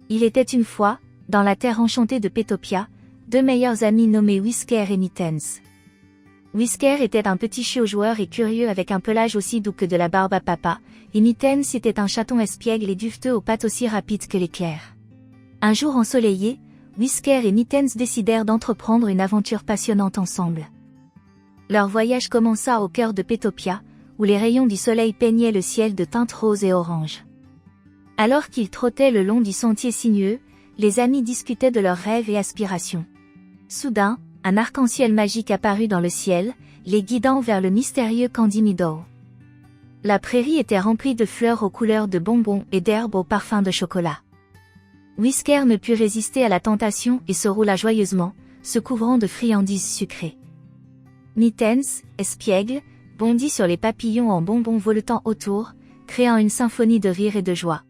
Il était une fois, dans la terre enchantée de Petopia, deux meilleurs amis nommés Whisker et Mittens. Whisker était un petit chiot joueur et curieux avec un pelage aussi doux que de la barbe à papa, et Mittens était un chaton espiègle et duveteux aux pattes aussi rapides que l'éclair. Un jour ensoleillé, Whisker et Mittens décidèrent d'entreprendre une aventure passionnante ensemble. Leur voyage commença au cœur de Petopia, où les rayons du soleil peignaient le ciel de teintes roses et oranges. Alors qu'ils trottaient le long du sentier sinueux, les amis discutaient de leurs rêves et aspirations. Soudain, un arc-en-ciel magique apparut dans le ciel, les guidant vers le mystérieux Candy Meadow. La prairie était remplie de fleurs aux couleurs de bonbons et d'herbes au parfum de chocolat. Whisker ne put résister à la tentation et se roula joyeusement, se couvrant de friandises sucrées. Mittens, espiègle, bondit sur les papillons en bonbons voletant autour, créant une symphonie de rire et de joie.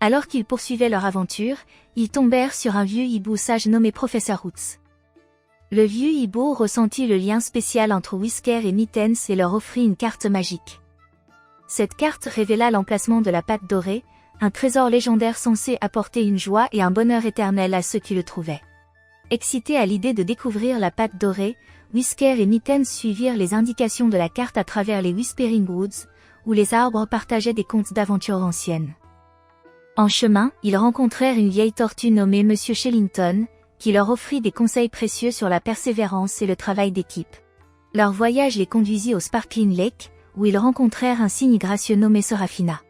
Alors qu'ils poursuivaient leur aventure, ils tombèrent sur un vieux hibou sage nommé Professeur Roots. Le vieux hibou ressentit le lien spécial entre Whisker et Mittens et leur offrit une carte magique. Cette carte révéla l'emplacement de la pâte dorée, un trésor légendaire censé apporter une joie et un bonheur éternel à ceux qui le trouvaient. Excités à l'idée de découvrir la pâte dorée, Whisker et Mittens suivirent les indications de la carte à travers les Whispering Woods, où les arbres partageaient des contes d'aventures anciennes. En chemin, ils rencontrèrent une vieille tortue nommée Monsieur Shellington, qui leur offrit des conseils précieux sur la persévérance et le travail d'équipe. Leur voyage les conduisit au Sparkling Lake, où ils rencontrèrent un cygne gracieux nommé Serafina.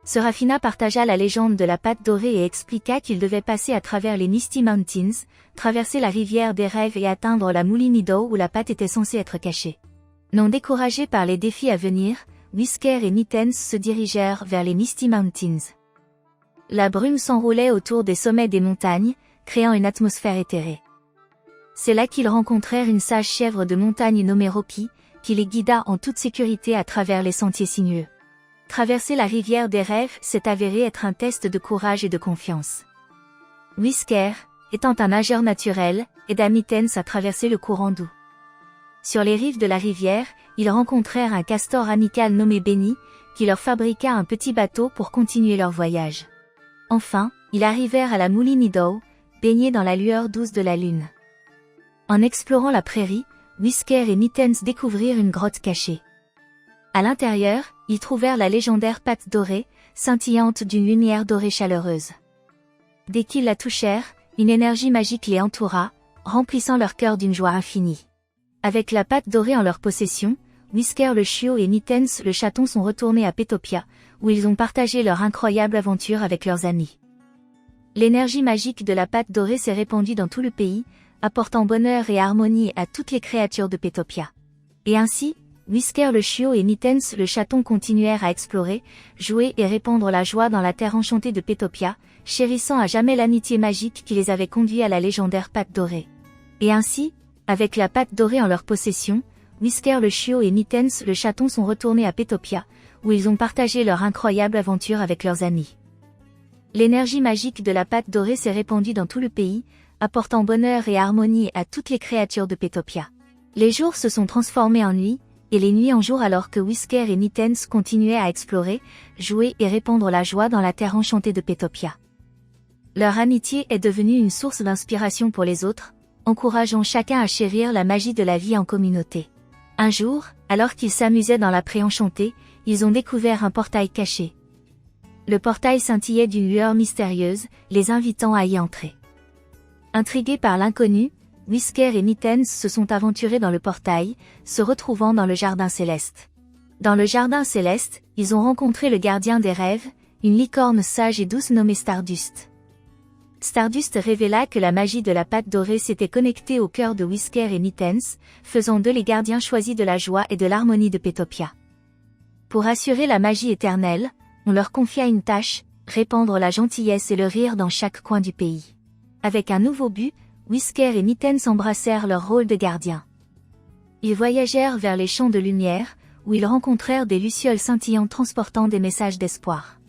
Serafina partagea la légende de la pâte dorée et expliqua qu'ils devaient passer à travers les Misty Mountains, traverser la rivière des rêves et atteindre la Moulin Meadow où la pâte était censée être cachée. Non découragés par les défis à venir, Whisker et Mittens se dirigèrent vers les Misty Mountains. La brume s'enroulait autour des sommets des montagnes, créant une atmosphère éthérée. C'est là qu'ils rencontrèrent une sage chèvre de montagne nommée Rocky, qui les guida en toute sécurité à travers les sentiers sinueux. Traverser la rivière des rêves s'est avéré être un test de courage et de confiance. Whisker, étant un nageur naturel, aida Mittens à traverser le courant doux. Sur les rives de la rivière, ils rencontrèrent un castor amical nommé Benny, qui leur fabriqua un petit bateau pour continuer leur voyage. Enfin, ils arrivèrent à la Moulin Meadow, baignés dans la lueur douce de la lune. En explorant la prairie, Whisker et Mittens découvrirent une grotte cachée. À l'intérieur, ils trouvèrent la légendaire pâte dorée, scintillante d'une lumière dorée chaleureuse. Dès qu'ils la touchèrent, une énergie magique les entoura, remplissant leur cœur d'une joie infinie. Avec la pâte dorée en leur possession, Whisker le chiot et Mittens le chaton sont retournés à Petopia, où ils ont partagé leur incroyable aventure avec leurs amis. L'énergie magique de la pâte dorée s'est répandue dans tout le pays, apportant bonheur et harmonie à toutes les créatures de Petopia. Et ainsi, Whisker le chiot et Mittens le chaton continuèrent à explorer, jouer et répandre la joie dans la terre enchantée de Petopia, chérissant à jamais l'amitié magique qui les avait conduits à la légendaire pâte dorée. Et ainsi, avec la pâte dorée en leur possession, Whisker le chiot et Mittens le chaton sont retournés à Petopia, où ils ont partagé leur incroyable aventure avec leurs amis. L'énergie magique de la pâte dorée s'est répandue dans tout le pays, apportant bonheur et harmonie à toutes les créatures de Petopia. Les jours se sont transformés en nuits, et les nuits en jours alors que Whisker et Mittens continuaient à explorer, jouer et répandre la joie dans la terre enchantée de Petopia. Leur amitié est devenue une source d'inspiration pour les autres, encourageant chacun à chérir la magie de la vie en communauté. Un jour, alors qu'ils s'amusaient dans la prairie enchantée, ils ont découvert un portail caché. Le portail scintillait d'une lueur mystérieuse, les invitant à y entrer. Intrigués par l'inconnu, Whisker et Mittens se sont aventurés dans le portail, se retrouvant dans le jardin céleste. Dans le jardin céleste, ils ont rencontré le gardien des rêves, une licorne sage et douce nommée Stardust. Stardust révéla que la magie de la pâte dorée s'était connectée au cœur de Whisker et Mittens, faisant d'eux les gardiens choisis de la joie et de l'harmonie de Petopia. Pour assurer la magie éternelle, on leur confia une tâche, répandre la gentillesse et le rire dans chaque coin du pays. Avec un nouveau but, Whisker et Mittens embrassèrent leur rôle de gardiens. Ils voyagèrent vers les champs de lumière, où ils rencontrèrent des lucioles scintillantes transportant des messages d'espoir.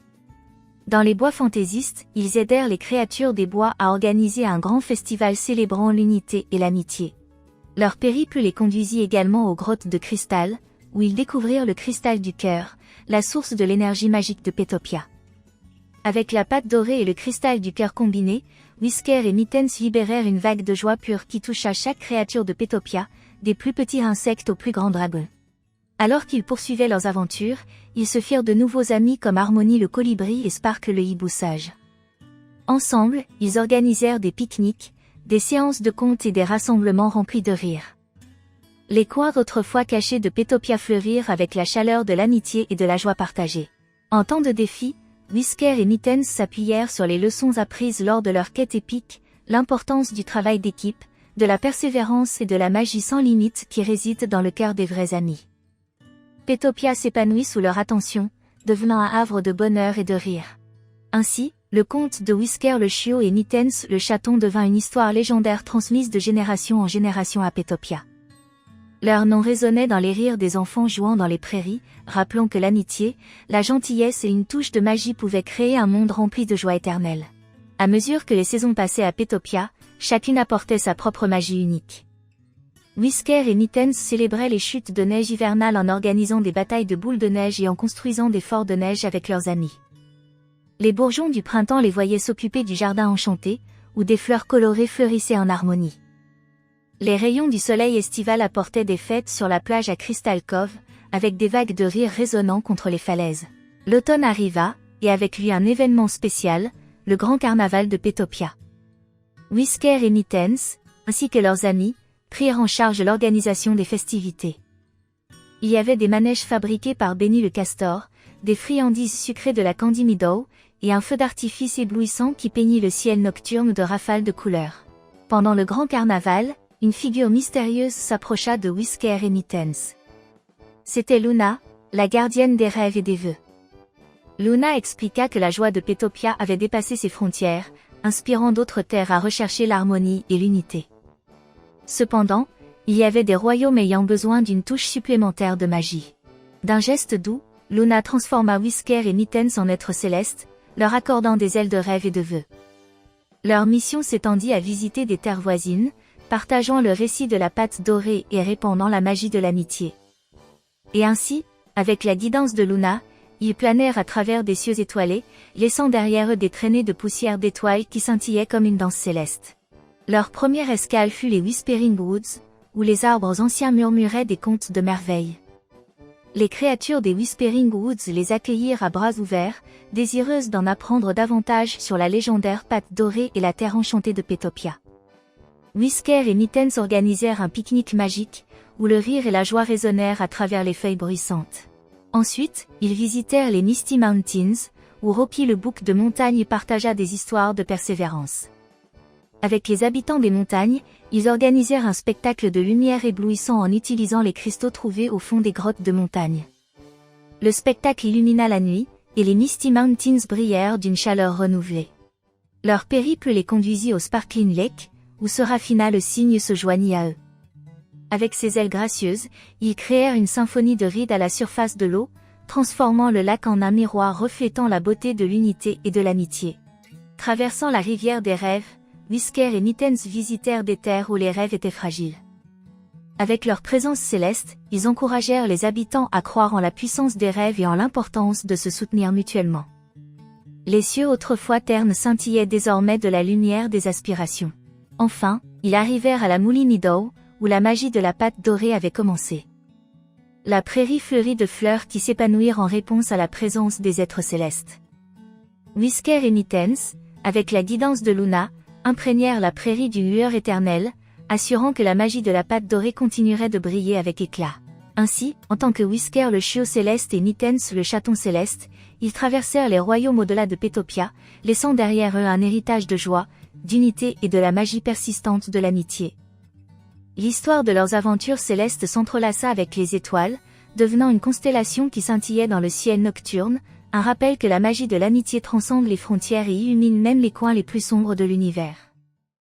Dans les bois fantaisistes, ils aidèrent les créatures des bois à organiser un grand festival célébrant l'unité et l'amitié. Leur périple les conduisit également aux grottes de cristal, où ils découvrirent le cristal du cœur, la source de l'énergie magique de Petopia. Avec la pâte dorée et le cristal du cœur combiné, Whisker et Mittens libérèrent une vague de joie pure qui toucha chaque créature de Petopia, des plus petits insectes aux plus grands dragons. Alors qu'ils poursuivaient leurs aventures, ils se firent de nouveaux amis comme Harmony le colibri et Spark le hibou sage. Ensemble, ils organisèrent des pique-niques, des séances de contes et des rassemblements remplis de rires. Les coins autrefois cachés de Petopia fleurirent avec la chaleur de l'amitié et de la joie partagée. En temps de défi, Whisker et Mittens s'appuyèrent sur les leçons apprises lors de leur quête épique, l'importance du travail d'équipe, de la persévérance et de la magie sans limite qui réside dans le cœur des vrais amis. Petopia s'épanouit sous leur attention, devenant un havre de bonheur et de rire. Ainsi, le conte de Whisker le chiot et Mittens le chaton devint une histoire légendaire transmise de génération en génération à Petopia. Leur nom résonnait dans les rires des enfants jouant dans les prairies, rappelant que l'amitié, la gentillesse et une touche de magie pouvaient créer un monde rempli de joie éternelle. À mesure que les saisons passaient à Petopia, chacune apportait sa propre magie unique. Whisker et Mittens célébraient les chutes de neige hivernales en organisant des batailles de boules de neige et en construisant des forts de neige avec leurs amis. Les bourgeons du printemps les voyaient s'occuper du jardin enchanté, où des fleurs colorées fleurissaient en harmonie. Les rayons du soleil estival apportaient des fêtes sur la plage à Crystal Cove, avec des vagues de rire résonnant contre les falaises. L'automne arriva, et avec lui un événement spécial, le grand carnaval de Petopia. Whisker et Mittens, ainsi que leurs amis, prirent en charge l'organisation des festivités. Il y avait des manèges fabriqués par Benny le castor, des friandises sucrées de la Candy Meadow, et un feu d'artifice éblouissant qui peignit le ciel nocturne de rafales de couleurs. Pendant le grand carnaval, une figure mystérieuse s'approcha de Whisker et Mittens. C'était Luna, la gardienne des rêves et des vœux. Luna expliqua que la joie de Petopia avait dépassé ses frontières, inspirant d'autres terres à rechercher l'harmonie et l'unité. Cependant, il y avait des royaumes ayant besoin d'une touche supplémentaire de magie. D'un geste doux, Luna transforma Whisker et Mittens en êtres célestes, leur accordant des ailes de rêve et de vœux. Leur mission s'étendit à visiter des terres voisines, partageant le récit de la pâte dorée et répandant la magie de l'amitié. Et ainsi, avec la guidance de Luna, ils planèrent à travers des cieux étoilés, laissant derrière eux des traînées de poussière d'étoiles qui scintillaient comme une danse céleste. Leur première escale fut les Whispering Woods, où les arbres anciens murmuraient des contes de merveilles. Les créatures des Whispering Woods les accueillirent à bras ouverts, désireuses d'en apprendre davantage sur la légendaire pâte dorée et la terre enchantée de Petopia. Whisker et Mittens organisèrent un pique-nique magique, où le rire et la joie résonnèrent à travers les feuilles bruissantes. Ensuite, ils visitèrent les Misty Mountains, où Rocky le bouc de montagne partagea des histoires de persévérance. Avec les habitants des montagnes, ils organisèrent un spectacle de lumière éblouissant en utilisant les cristaux trouvés au fond des grottes de montagne. Le spectacle illumina la nuit, et les Misty Mountains brillèrent d'une chaleur renouvelée. Leur périple les conduisit au Sparkling Lake, où Serafina le cygne se joignit à eux. Avec ses ailes gracieuses, ils créèrent une symphonie de rides à la surface de l'eau, transformant le lac en un miroir reflétant la beauté de l'unité et de l'amitié. Traversant la rivière des rêves, Whisker et Mittens visitèrent des terres où les rêves étaient fragiles. Avec leur présence céleste, ils encouragèrent les habitants à croire en la puissance des rêves et en l'importance de se soutenir mutuellement. Les cieux autrefois ternes scintillaient désormais de la lumière des aspirations. Enfin, ils arrivèrent à la Moulin Meadow, où la magie de la pâte dorée avait commencé. La prairie fleurit de fleurs qui s'épanouirent en réponse à la présence des êtres célestes. Whisker et Mittens, avec la guidance de Luna, imprégnèrent la prairie d'une lueur éternelle, assurant que la magie de la pâte dorée continuerait de briller avec éclat. Ainsi, en tant que Whisker le chiot céleste et Mittens le chaton céleste, ils traversèrent les royaumes au-delà de Petopia, laissant derrière eux un héritage de joie, d'unité et de la magie persistante de l'amitié. L'histoire de leurs aventures célestes s'entrelaça avec les étoiles, devenant une constellation qui scintillait dans le ciel nocturne, un rappel que la magie de l'amitié transcende les frontières et illumine même les coins les plus sombres de l'univers.